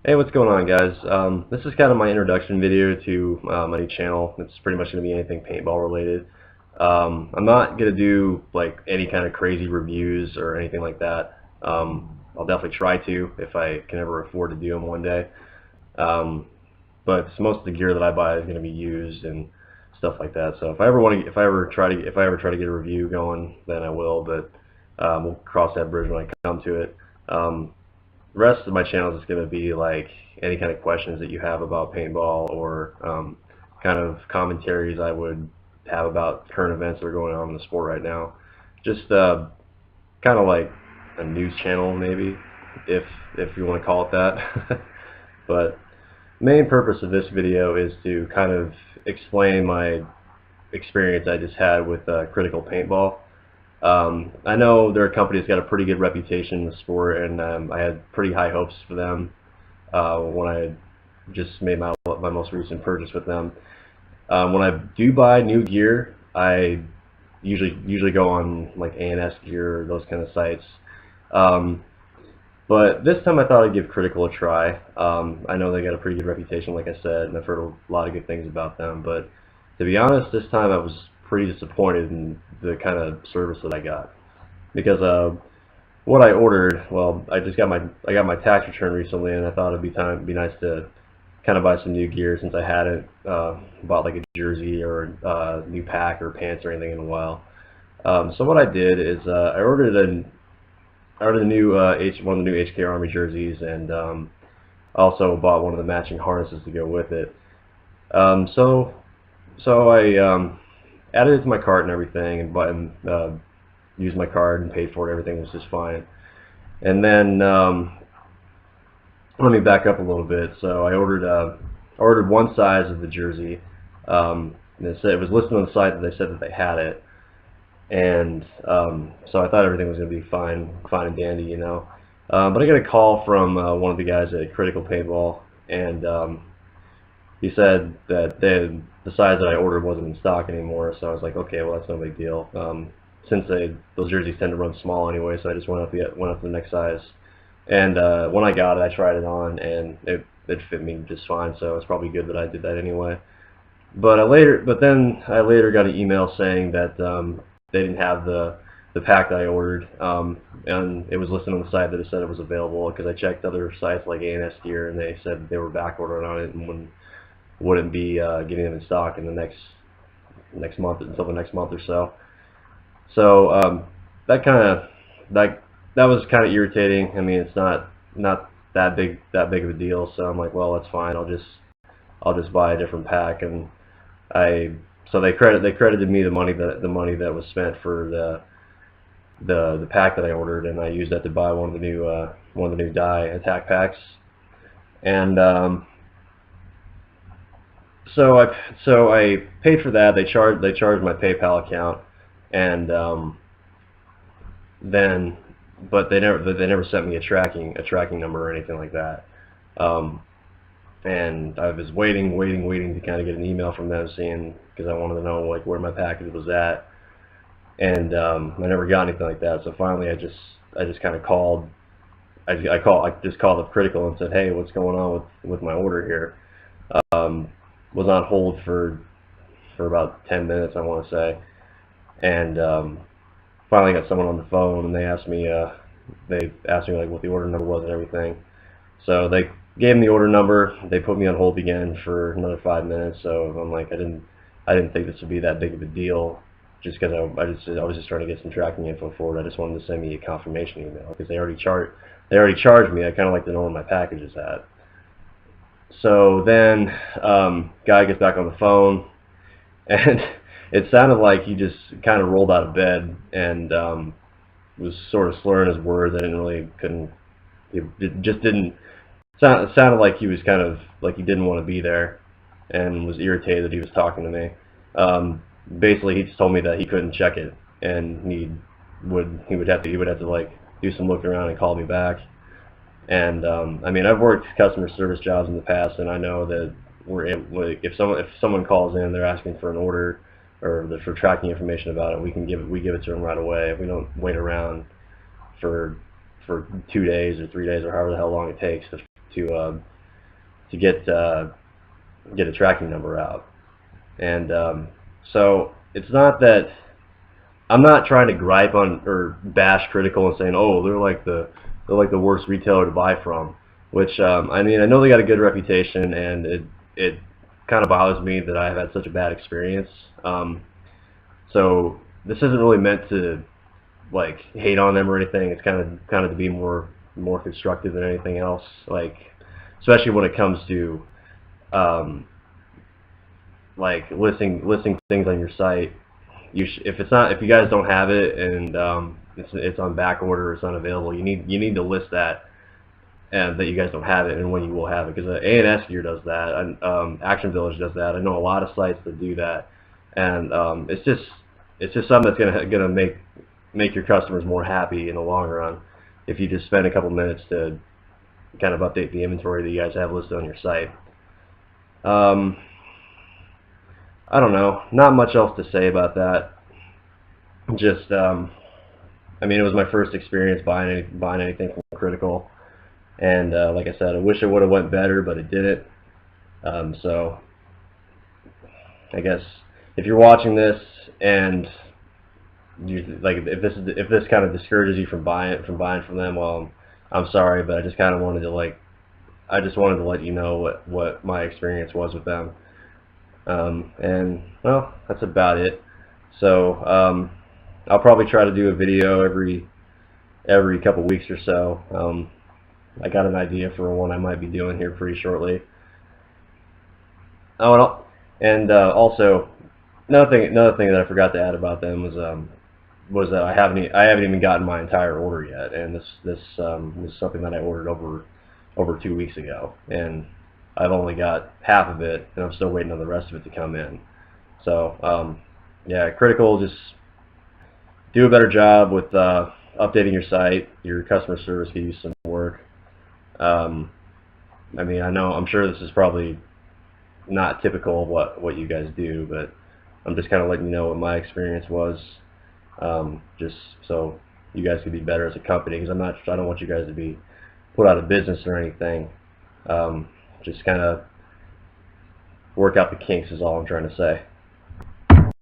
Hey, what's going on, guys? This is kind of my introduction video to my new channel. It's pretty much going to be anything paintball related. I'm not going to do like any kind of crazy reviews or anything like that. I'll definitely try to if I can ever afford to do them one day. Um, but most of the gear that I buy is going to be used and stuff like that. So if I ever try to get a review going, then I will. But we'll cross that bridge when I come to it. The rest of my channel is going to be like any kind of questions that you have about paintball or kind of commentaries I would have about current events that are going on in the sport right now. Just kind of like a news channel, maybe, if you want to call it that. But the main purpose of this video is to kind of explain my experience I just had with critical paintball. I know they're a company that's got a pretty good reputation in the sport, and I had pretty high hopes for them when I just made my most recent purchase with them. When I do buy new gear, I usually go on like ANS Gear or those kind of sites. Um, but this time I thought I'd give Critical a try. I know they got a pretty good reputation, like I said, and I've heard a lot of good things about them. But to be honest, this time I was pretty disappointed in the kind of service that I got. Because what I ordered, well, I got my tax return recently, and I thought it'd be nice to kind of buy some new gear since I hadn't bought like a jersey or a new pack or pants or anything in a while. So what I did is I ordered a new one of the new HK Army jerseys, and also bought one of the matching harnesses to go with it. So I added it to my cart and everything, and used my card and paid for it. Everything was just fine. And then let me back up a little bit. So I ordered one size of the jersey. And it said it was listed on the site that they said that they had it. And so I thought everything was going to be fine and dandy, you know. But I got a call from one of the guys at Critical Paintball, and he said that the size that I ordered wasn't in stock anymore. So I was like, okay, well, that's no big deal. Since those jerseys tend to run small anyway, so I just went up to the next size. And when I got it, I tried it on, and it fit me just fine. So it's probably good that I did that anyway. But then I later got an email saying that they didn't have the pack that I ordered, and it was listed on the site that it said it was available, because I checked other sites like ANS Gear, and they said they were back ordered on it and wouldn't be getting them in stock in the next month, until the next month or so. So that was kind of irritating. I mean, it's not that big of a deal. So I'm like, well, that's fine. I'll just buy a different pack. And so they credited me the money that was spent for the pack that I ordered, and I used that to buy one of the new dye attack packs. And so I paid for that. They charged my PayPal account, and then but they never sent me a tracking number or anything like that. And I was waiting to kind of get an email from them saying, because I wanted to know like where my package was at, and I never got anything like that. So finally, I just kind of called. I just called up Critical and said, hey, what's going on with my order here? Was on hold for about 10 minutes, I want to say, and finally got someone on the phone, and they asked me like what the order number was and everything. So they gave me the order number. They put me on hold again for another 5 minutes. So I'm like, I didn't think this would be that big of a deal, just because I was just trying to get some tracking info for it. I just wanted to send me a confirmation email, because they already charged me. I kind of like to know where my package is at. So then guy gets back on the phone, and it sounded like he just kind of rolled out of bed and was sort of slurring his words. It just didn't sound. It sounded like he was kind of like he didn't want to be there, and was irritated that he was talking to me. Basically, he just told me that he couldn't check it, and he would have to like do some looking around and call me back. And I mean, I've worked customer service jobs in the past, and I know that if someone calls in, they're asking for an order or for tracking information about it, we give it to them right away. We don't wait around for 2 days or 3 days or however the hell long it takes to get a tracking number out. And so it's not that I'm not trying to gripe on or bash Critical and saying, oh, they're like the worst retailer to buy from. Which I mean, I know they got a good reputation, and it kind of bothers me that I've had such a bad experience. So this isn't really meant to like hate on them or anything. It's kind of to be more constructive than anything else. Like especially when it comes to like listing things on your site. If you guys don't have it and it's on back order, it's unavailable, you need to list that, and that you guys don't have it and when you will have it, because A&S Gear does that, and Action Village does that. I know a lot of sites that do that, and it's just something that's gonna make your customers more happy in the long run if you just spend a couple minutes to kind of update the inventory that you guys have listed on your site. I don't know, not much else to say about that. Just I mean, it was my first experience buying anything from Critical, and like I said, I wish it would have went better, but it didn't. So I guess if you're watching this and if this kind of discourages you from buying from them, well, I'm sorry, but I just kind of wanted to let you know what my experience was with them. And well, that's about it. So I'll probably try to do a video every couple weeks or so. I got an idea for one I might be doing here pretty shortly. Oh, and also another thing that I forgot to add about them was that I haven't even gotten my entire order yet, and this was something that I ordered over 2 weeks ago, and I've only got half of it, and I'm still waiting on the rest of it to come in. So yeah, Critical, just do a better job with updating your site. Your customer service could use some work. I mean, I'm sure this is probably not typical of what you guys do, but I'm just kind of letting you know what my experience was, just so you guys can be better as a company, because I don't want you guys to be put out of business or anything. Just kind of work out the kinks is all I'm trying to say.